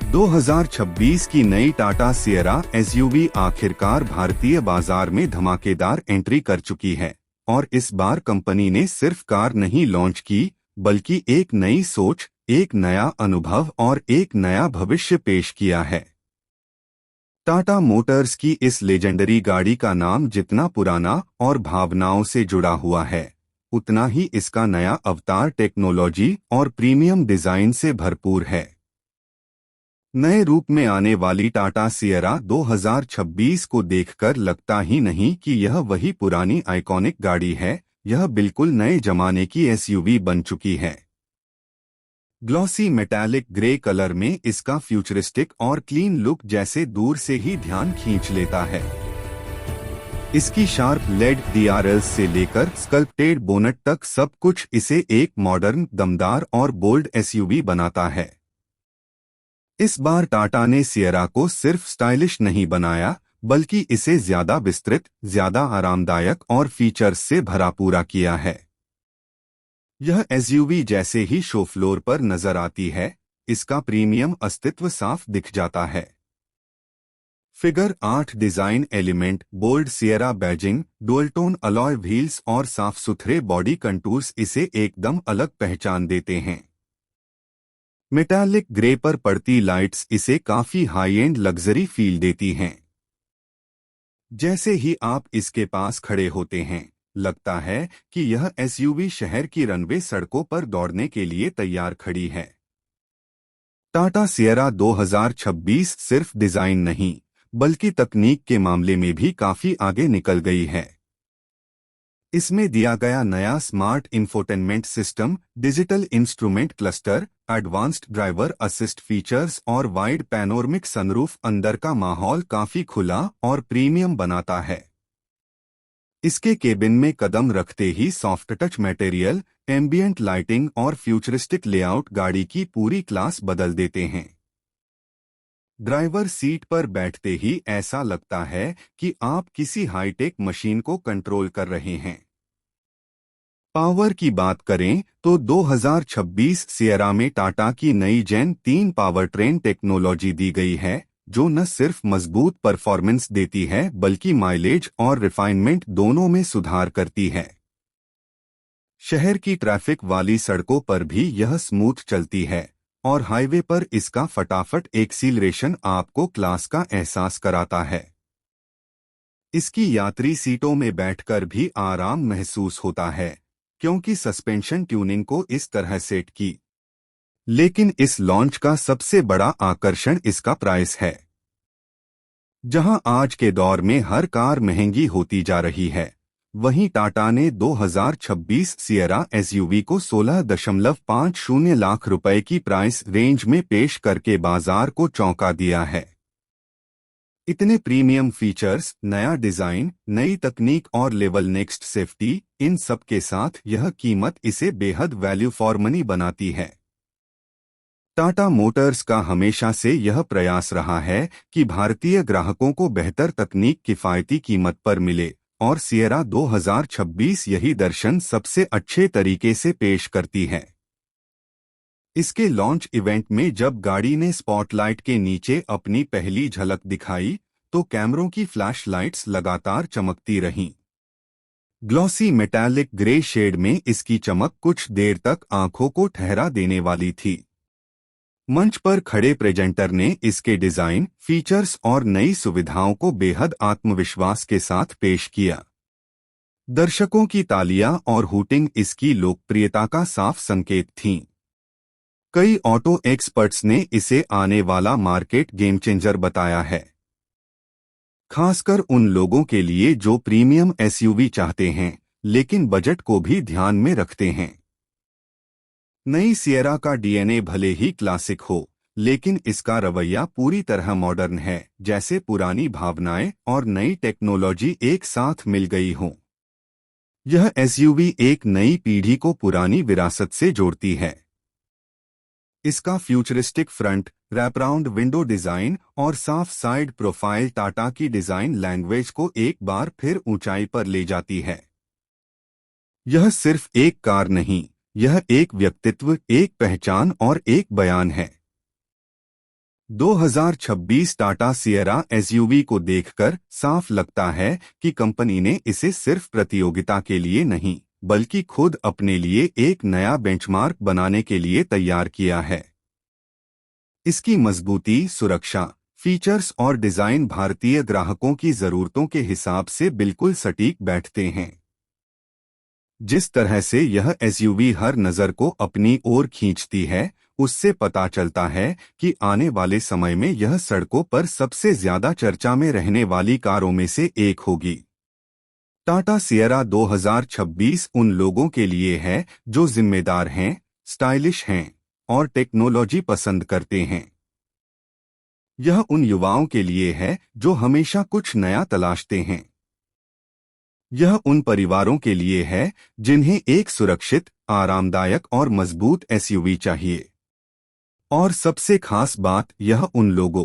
2026 की नई Tata Sierra SUV आखिरकार भारतीय बाजार में धमाकेदार एंट्री कर चुकी है और इस बार कंपनी ने सिर्फ कार नहीं लॉन्च की बल्कि एक नई सोच, एक नया अनुभव और एक नया भविष्य पेश किया है। टाटा मोटर्स की इस लेजेंडरी गाड़ी का नाम जितना पुराना और भावनाओं से जुड़ा हुआ है, उतना ही इसका नया अवतार टेक्नोलॉजी और प्रीमियम डिजाइन से भरपूर है। नए रूप में आने वाली टाटा सिएरा 2026 को देखकर लगता ही नहीं कि यह वही पुरानी आइकॉनिक गाड़ी है, यह बिल्कुल नए जमाने की एसयूवी बन चुकी है। ग्लॉसी मेटालिक ग्रे कलर में इसका फ्यूचरिस्टिक और क्लीन लुक जैसे दूर से ही ध्यान खींच लेता है। इसकी शार्प लेड डीआरएल्स से लेकर स्कल्प्टेड बोनट तक सब कुछ इसे एक मॉडर्न, दमदार और बोल्ड एसयूवी बनाता है। इस बार टाटा ने सिएरा को सिर्फ स्टाइलिश नहीं बनाया बल्कि इसे ज्यादा विस्तृत, ज्यादा आरामदायक और फीचर्स से भरा पूरा किया है। यह एसयूवी जैसे ही शो फ्लोर पर नजर आती है, इसका प्रीमियम अस्तित्व साफ दिख जाता है। Figure 8 design element, bold Sierra badging, dual tone alloy wheels और साफ सुथरे बॉडी कंटूर्स इसे एकदम अलग पहचान देते हैं। मेटालिक ग्रे पर पड़ती लाइट्स इसे काफी हाई एंड लग्जरी फील देती हैं। जैसे ही आप इसके पास खड़े होते हैं, लगता है कि यह एसयूवी शहर की रनवे सड़कों पर दौड़ने के लिए तैयार खड़ी है। टाटा सिएरा 2026 सिर्फ डिजाइन नहीं बल्कि तकनीक के मामले में भी काफी आगे निकल गई है। इसमें दिया गया नया smart infotainment system, digital instrument cluster, advanced driver assist features और वाइड पैनोरमिक सनरूफ अंदर का माहौल काफी खुला और प्रीमियम बनाता है। इसके केबिन में कदम रखते ही soft touch material, ambient lighting और फ्यूचरिस्टिक लेआउट गाड़ी की पूरी क्लास बदल देते हैं। ड्राइवर सीट पर बैठते ही ऐसा लगता है कि आप किसी हाईटेक मशीन को कंट्रोल कर रहे हैं। पावर की बात करें तो 2026 सिएरा में टाटा की नई जेन 3 पावर ट्रेन टेक्नोलॉजी दी गई है, जो न सिर्फ मजबूत परफॉर्मेंस देती है बल्कि माइलेज और रिफाइनमेंट दोनों में सुधार करती है। शहर की ट्रैफिक वाली सड़कों पर भी यह स्मूथ चलती है और हाईवे पर इसका फटाफट एक्सीलरेशन आपको क्लास का एहसास कराता है। इसकी यात्री सीटों में बैठकर भी आराम महसूस होता है क्योंकि सस्पेंशन ट्यूनिंग को इस तरह सेट की। लेकिन इस लॉन्च का सबसे बड़ा आकर्षण इसका प्राइस है। जहां आज के दौर में हर कार महंगी होती जा रही है, वहीं टाटा ने 2026 सिएरा एसयूवी को 16.50 लाख रुपए की प्राइस रेंज में पेश करके बाजार को चौंका दिया है। इतने प्रीमियम फीचर्स, नया डिजाइन, नई तकनीक और लेवल नेक्स्ट सेफ्टी, इन सब के साथ यह कीमत इसे बेहद वैल्यू फॉर मनी बनाती है। टाटा मोटर्स का हमेशा से यह प्रयास रहा है कि भारतीय ग्राहकों को बेहतर तकनीक किफायती कीमत पर मिले और सिएरा 2026 यही दर्शन सबसे अच्छे तरीके से पेश करती है। इसके लॉन्च इवेंट में जब गाड़ी ने स्पॉटलाइट के नीचे अपनी पहली झलक दिखाई, तो कैमरों की फ्लैश लाइट्स लगातार चमकती रहीं। ग्लॉसी मेटालिक ग्रे शेड में इसकी चमक कुछ देर तक आंखों को ठहरा देने वाली थी। मंच पर खड़े प्रेजेंटर ने इसके डिजाइन, फीचर्स और नई सुविधाओं को बेहद आत्मविश्वास के साथ पेश किया। दर्शकों की तालियां और हूटिंग इसकी लोकप्रियता का साफ संकेत थीं। कई ऑटो एक्सपर्ट्स ने इसे आने वाला मार्केट गेम चेंजर बताया है, खासकर उन लोगों के लिए जो प्रीमियम एसयूवी चाहते हैं लेकिन बजट को भी ध्यान में रखते हैं। नई सिएरा का डीएनए भले ही क्लासिक हो, लेकिन इसका रवैया पूरी तरह मॉडर्न है, जैसे पुरानी भावनाएं और नई टेक्नोलॉजी एक साथ मिल गई हों। यह एसयूवी एक नई पीढ़ी को पुरानी विरासत से जोड़ती है। इसका futuristic front, wraparound window design और साफ साइड प्रोफाइल टाटा की डिजाइन लैंग्वेज को एक बार फिर ऊंचाई पर ले जाती है। यह सिर्फ एक कार नहीं, यह एक व्यक्तित्व, एक पहचान और एक बयान है। 2026 टाटा सिएरा एसयूवी को देखकर साफ लगता है कि कंपनी ने इसे सिर्फ प्रतियोगिता के लिए नहीं बल्कि खुद अपने लिए एक नया बेंचमार्क बनाने के लिए तैयार किया है। इसकी मजबूती, सुरक्षा, फीचर्स और डिजाइन भारतीय ग्राहकों की जरूरतों के हिसाब से बिल्कुल सटीक बैठते हैं। जिस तरह से यह एसयूवी हर नज़र को अपनी ओर खींचती है, उससे पता चलता है कि आने वाले समय में यह सड़कों पर सबसे ज्यादा चर्चा में रहने वाली कारों में से एक होगी। टाटा सिएरा 2026 उन लोगों के लिए है जो जिम्मेदार हैं, स्टाइलिश हैं और टेक्नोलॉजी पसंद करते हैं। यह उन युवाओं के लिए है जो हमेशा कुछ नया तलाशते हैं। यह उन परिवारों के लिए है जिन्हें एक सुरक्षित, आरामदायक और मजबूत एसयूवी चाहिए। और सबसे खास बात, यह उन लोगों